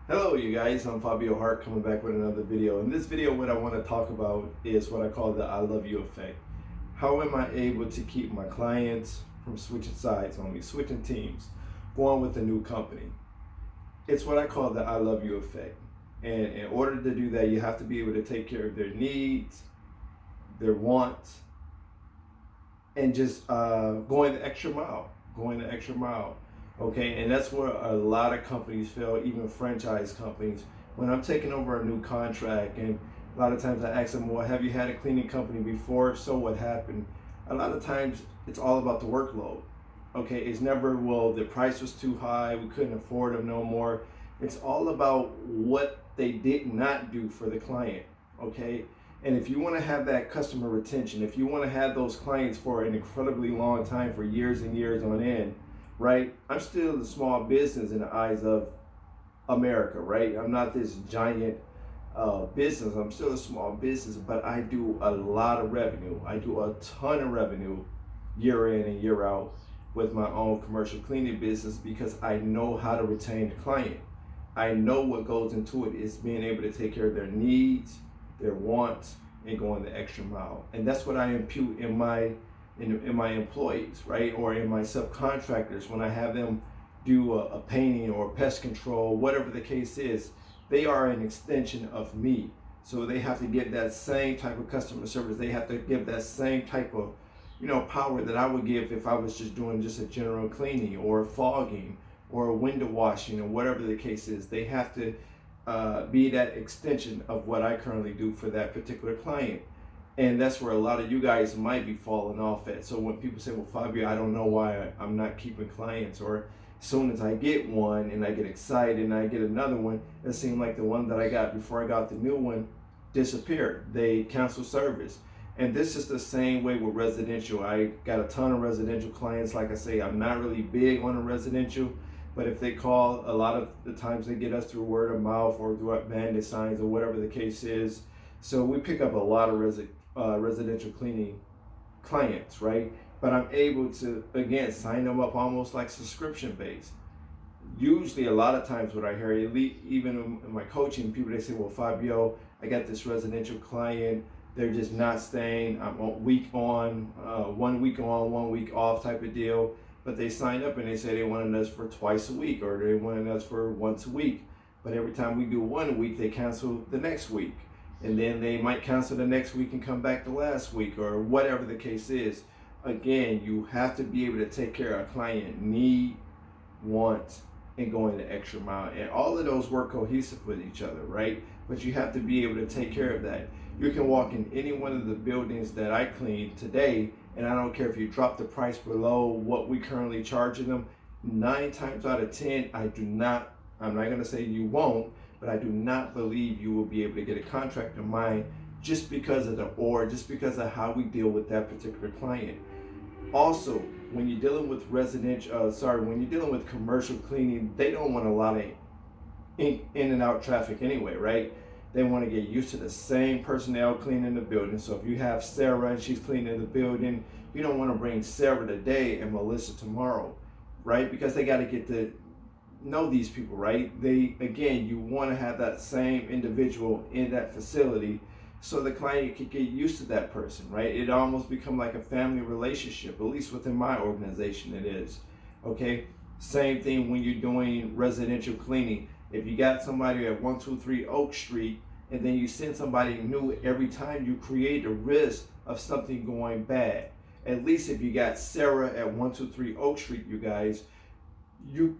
Hello you guys, I'm Fabio Hart coming back with another video. In this video what I want to talk about is what I call the I love you effect. How am I able to keep my clients from switching sides on me, switching teams, going with a new company? It's what I call the I love you effect. And in order to do that, you have to be able to take care of their needs, their wants, and just going the extra mile, going the extra mile. Okay, and that's where a lot of companies fail, even franchise companies. When I'm taking over a new contract, and a lot of times I ask them, well, have you had a cleaning company before? If so, what happened? A lot of times it's all about the workload. Okay, it's never, well, the price was too high, we couldn't afford them no more. It's all about what they did not do for the client. Okay, and if you want to have that customer retention, if you want to have those clients for an incredibly long time, for years and years on end, right? I'm still a small business in the eyes of America, right? I'm not this giant business. I'm still a small business, but I do a lot of revenue. I do a ton of revenue year in and year out with my own commercial cleaning business because I know how to retain the client. I know what goes into it is being able to take care of their needs, their wants, and going the extra mile. And that's what I impute in my employees, right? Or in my subcontractors when I have them do a painting or pest control, whatever the case is, they are an extension of me. So they have to give that same type of customer service. They have to give that same type of, power that I would give if I was just doing just a general cleaning or fogging or window washing or whatever the case is. They have to be that extension of what I currently do for that particular client. And that's where a lot of you guys might be falling off at. So when people say, well, Fabio, I don't know why I'm not keeping clients, or as soon as I get one and I get excited and I get another one, it seemed like the one that I got before I got the new one disappeared. They canceled service. And this is the same way with residential. I got a ton of residential clients. Like I say, I'm not really big on the residential, but if they call, a lot of the times they get us through word of mouth or through bandit signs or whatever the case is. So we pick up a lot of residential cleaning clients, right? But I'm able to, again, sign them up almost like subscription based. Usually, a lot of times what I hear, even in my coaching, people, they say, well, Fabio, I got this residential client, they're just not staying. I'm on 1 week on, 1 week off type of deal. But they sign up and they say they wanted us for twice a week or they wanted us for once a week. But every time we do 1 week, they cancel the next week. And then they might cancel the next week and come back the last week or whatever the case is. Again, you have to be able to take care of a client need, wants, and going the extra mile. And all of those work cohesive with each other, right? But you have to be able to take care of that. You can walk in any one of the buildings that I clean today, and I don't care if you drop the price below what we currently charging them. 9 times out of 10, I'm not going to say you won't, but I do not believe you will be able to get a contract of mine just because of just because of how we deal with that particular client. Also, when you're dealing with when you're dealing with commercial cleaning, they don't want a lot of in and out traffic anyway, right? They want to get used to the same personnel cleaning the building. So if you have Sarah and she's cleaning the building, you don't want to bring Sarah today and Melissa tomorrow, right? Because they got to get to know these people, right? You want to have that same individual in that facility so the client can get used to that person, right? It almost become like a family relationship, at least within my organization it is. Okay, same thing when you're doing residential cleaning. If you got somebody at 123 Oak Street and then you send somebody new every time, you create a risk of something going bad. At least if you got Sarah at 123 Oak Street, you guys, you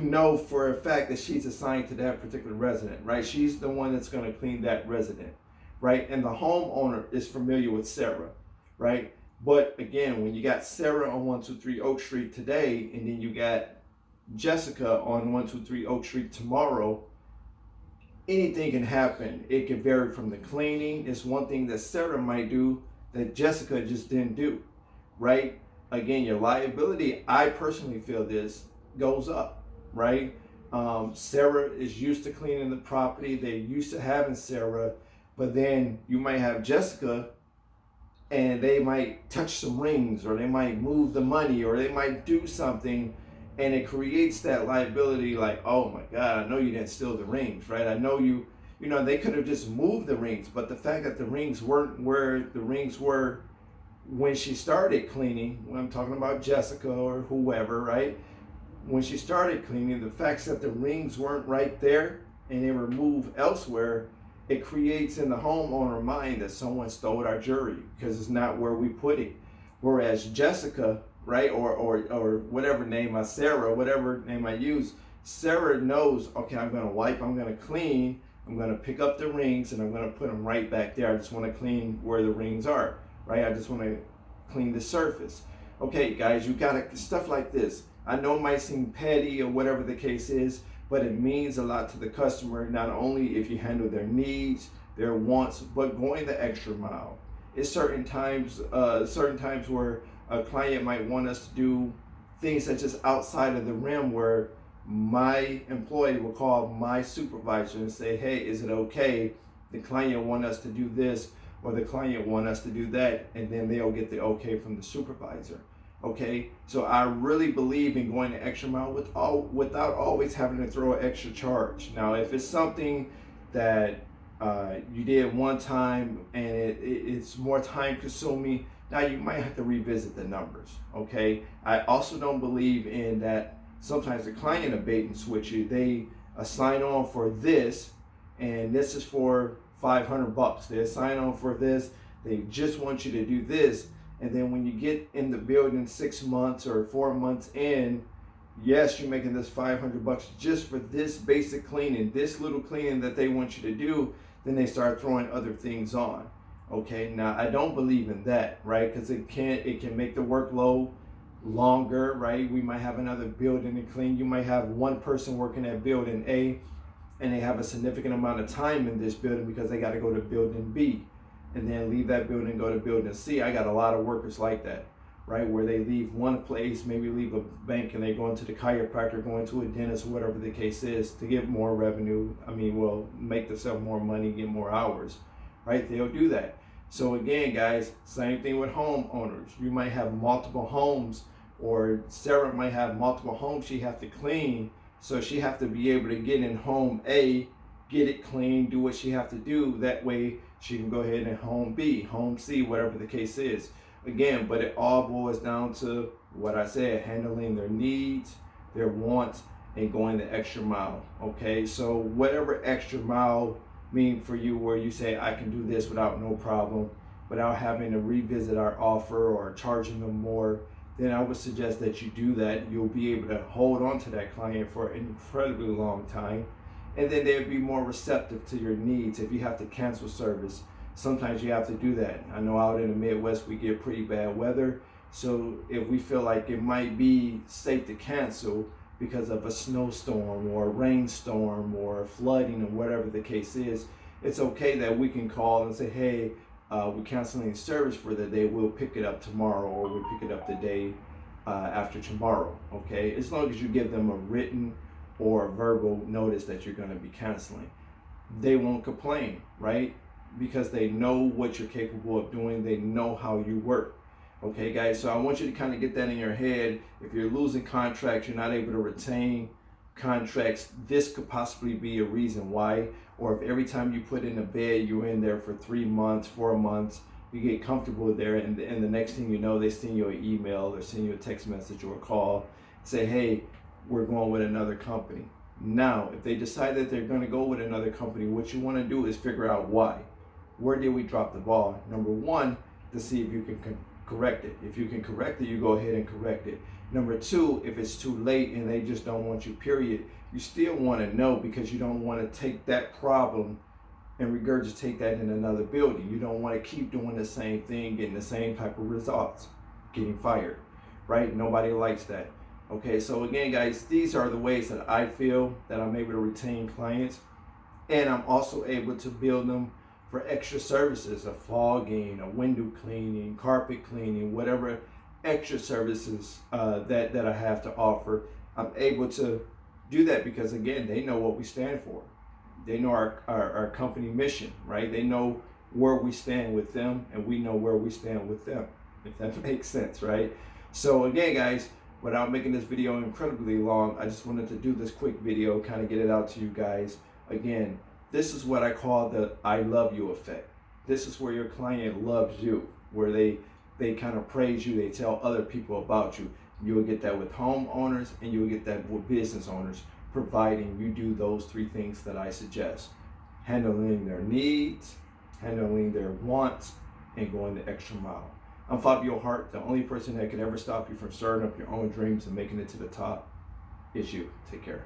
know for a fact that she's assigned to that particular resident, right? She's the one that's going to clean that resident, right? And the homeowner is familiar with Sarah, right? But again, when you got Sarah on 123 Oak Street today, and then you got Jessica on 123 Oak Street tomorrow, anything can happen. It can vary from the cleaning. It's one thing that Sarah might do that Jessica just didn't do, right? Again, your liability, I personally feel this, goes up, right? Sarah is used to cleaning the property. They're used to having Sarah, but then you might have Jessica and they might touch some rings or they might move the money or they might do something And it creates that liability, like, oh my God, I know you didn't steal the rings, right? I know they could have just moved the rings, but the fact that the rings weren't where the rings were when she started cleaning, when I'm talking about Jessica or whoever, right? When she started cleaning, the fact that the rings weren't right there and they were moved elsewhere, it creates in the homeowner mind that someone stole our jewelry because it's not where we put it. Whereas Jessica, right, or whatever name Sarah, whatever name I use, Sarah knows, okay, I'm gonna wipe, I'm gonna clean, I'm gonna pick up the rings and I'm gonna put them right back there. I just wanna clean where the rings are, right? I just wanna clean the surface. Okay, guys, you gotta, stuff like this. I know it might seem petty or whatever the case is, but it means a lot to the customer, not only if you handle their needs, their wants, but going the extra mile. It's certain times where a client might want us to do things that's just outside of the realm, where my employee will call my supervisor and say, hey, is it okay? The client want us to do this, or the client want us to do that, and then they'll get the okay from the supervisor. Okay, so I really believe in going the extra mile without always having to throw an extra charge. Now, if it's something that you did one time and it's more time consuming, now you might have to revisit the numbers. Okay, I also don't believe in that. Sometimes the client of bait and switch you. They sign on for this, and this is for $500. They sign on for this. They just want you to do this. And then when you get in the building 6 months or 4 months in, yes, you're making this $500 just for this basic cleaning, this little cleaning that they want you to do. Then they start throwing other things on. Okay, now I don't believe in that, right? Because it can make the workload longer, right? We might have another building to clean. You might have one person working at building A, and they have a significant amount of time in this building because they got to go to building B, and then leave that building and go to building C. I got a lot of workers like that, right? Where they leave one place, maybe leave a bank, and they go into the chiropractor, go into a dentist, whatever the case is, to get more revenue. Make themselves more money, get more hours, right? They'll do that. So again, guys, same thing with homeowners. You might have multiple homes, or Sarah might have multiple homes she have to clean. So she have to be able to get in home A, get it clean, do what she have to do. That way she can go ahead and home B, home C, whatever the case is. Again, but it all boils down to what I said, handling their needs, their wants, and going the extra mile. Okay, so whatever extra mile mean for you, where you say, I can do this without no problem, without having to revisit our offer or charging them more, then I would suggest that you do that. You'll be able to hold on to that client for an incredibly long time, and then they'll be more receptive to your needs. If you have to cancel service, sometimes you have to do that. I know out in the Midwest we get pretty bad weather, so if we feel like it might be safe to cancel because of a snowstorm or a rainstorm or flooding or whatever the case is, it's okay that we can call and say, hey, we're canceling service for the day. We'll pick it up tomorrow, or we'll pick it up the day after tomorrow. Okay, as long as you give them a written or a verbal notice that you're going to be canceling, they won't complain, right? Because they know what you're capable of doing. They know how you work. Okay, guys, so I want you to kind of get that in your head. If you're losing contracts, you're not able to retain contracts, this could possibly be a reason why. Or if every time you put in a bed, you're in there for 3 months, 4 months, you get comfortable there, and the next thing you know, they send you an email or send you a text message or a call, say, hey, we're going with another company. Now, if they decide that they're going to go with another company, what you want to do is figure out why. Where did we drop the ball? Number one, to see if you can correct it. If you can correct it, you go ahead and correct it. Number two, if it's too late and they just don't want you, period, you still want to know, because you don't want to take that problem and regurgitate that in another building. You don't want to keep doing the same thing, getting the same type of results, getting fired, right? Nobody likes that. Okay, so again, guys, these are the ways that I feel that I'm able to retain clients, and I'm also able to build them for extra services, a fogging, a window cleaning, carpet cleaning, whatever extra services that I have to offer. I'm able to do that because, again, they know what we stand for. They know our company mission, right? They know where we stand with them, and we know where we stand with them, if that makes sense, right? So again, guys, Without making this video incredibly long, I just wanted to do this quick video, kind of get it out to you guys. Again, this is what I call the I love you effect. This is where your client loves you, where they kind of praise you, they tell other people about you. You will get that with homeowners and you will get that with business owners, providing you do those three things that I suggest. Handling their needs, handling their wants, and going the extra mile. I'm Fabio Hart. The only person that can ever stop you from starting up your own dreams and making it to the top is you. Take care.